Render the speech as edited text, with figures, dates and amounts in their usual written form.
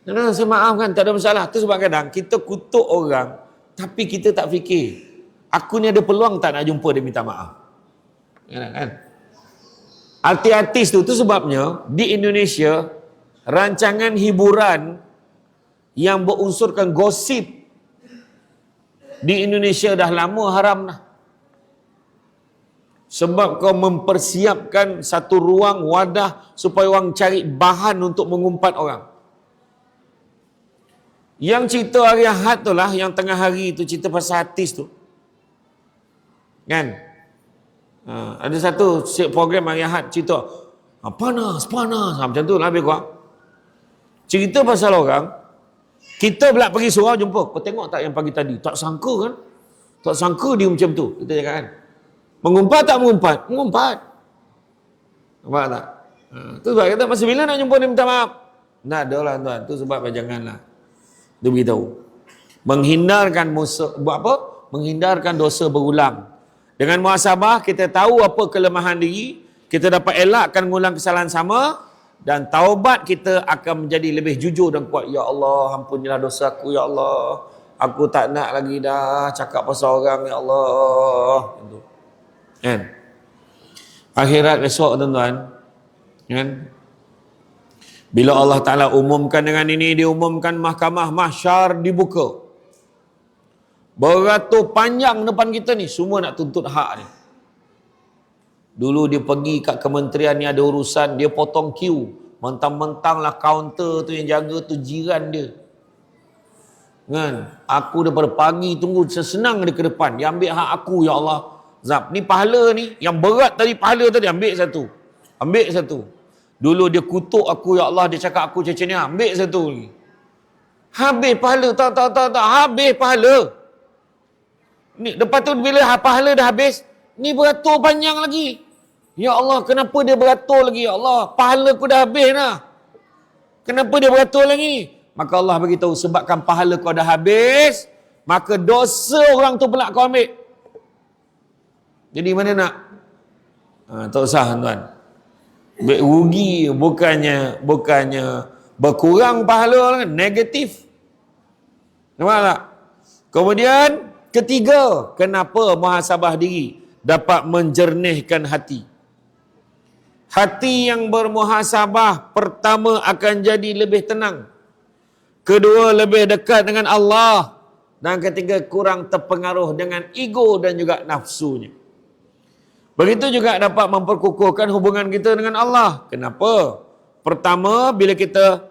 Saya maafkan, tak ada masalah. Itu sebab kadang kita kutuk orang, tapi kita tak fikir, aku ni ada peluang tak nak jumpa dia minta maaf. Kan? Artis-artis tu sebabnya di Indonesia, rancangan hiburan yang berunsurkan gosip di Indonesia dah lama haram dah. Sebab kau mempersiapkan satu ruang wadah supaya orang cari bahan untuk mengumpat orang. Yang cerita hari Ahad tu lah, yang tengah hari tu cerita pasal artis tu. Kan? Ada satu program hari Ahad cerita, panas, macam tu lah lebih kurang. Cerita pasal orang, kita pula pergi surau jumpa, kau tengok tak yang pagi tadi? Tak sangka kan? Tak sangka dia macam tu. Kita cakap kan? Mengumpat tak mengumpat? Mengumpat. Nampak tak? Tu sebab kata, masa bila nak jumpa dia minta maaf? Tak ada lah tuan. Tu sebab janganlah. Dia beritahu. Menghindarkan buat apa? Menghindarkan dosa berulang. Dengan muhasabah, kita tahu apa kelemahan diri, kita dapat elakkan mengulang kesalahan sama, dan taubat kita akan menjadi lebih jujur dan kuat. Ya Allah, ampunilah dosa aku, Ya Allah. Aku tak nak lagi dah cakap pasal orang, Ya Allah. Kan? Akhirat esok tuan-tuan, kan? Bila Allah Ta'ala umumkan dengan ini, diumumkan mahkamah mahsyar dibuka. Beratur panjang depan kita ni, semua nak tuntut hak ni. Dulu dia pergi kat kementerian ni ada urusan, dia potong queue. Mentang-mentang lah kaunter tu yang jaga tu jiran dia. Kan? Aku daripada pagi tunggu sesenang dia ke depan. Dia ambil hak aku, Ya Allah. Zab, ni pahala ni, yang berat tadi pahala tadi, ambil satu. Ambil satu. Dulu dia kutuk aku, Ya Allah, dia cakap aku macam ni, ambil satu ni. Habis pahala, tak, habis pahala. Ni, lepas tu bila pahala dah habis, ni beratur panjang lagi. Ya Allah, kenapa dia beratur lagi? Ya Allah, pahala aku dah habis dah. Kenapa dia beratur lagi? Maka Allah beritahu, sebabkan pahala kau dah habis, maka dosa orang tu pula kau ambil. Jadi mana nak? Tak usah tuan. Rugi bukannya berkurang pahala, negatif. Nampak tak? Kemudian ketiga, kenapa muhasabah diri dapat menjernihkan hati? Hati yang bermuhasabah pertama akan jadi lebih tenang. Kedua, lebih dekat dengan Allah. Dan ketiga, kurang terpengaruh dengan ego dan juga nafsunya. Begitu juga dapat memperkukuhkan hubungan kita dengan Allah. Kenapa? Pertama, bila kita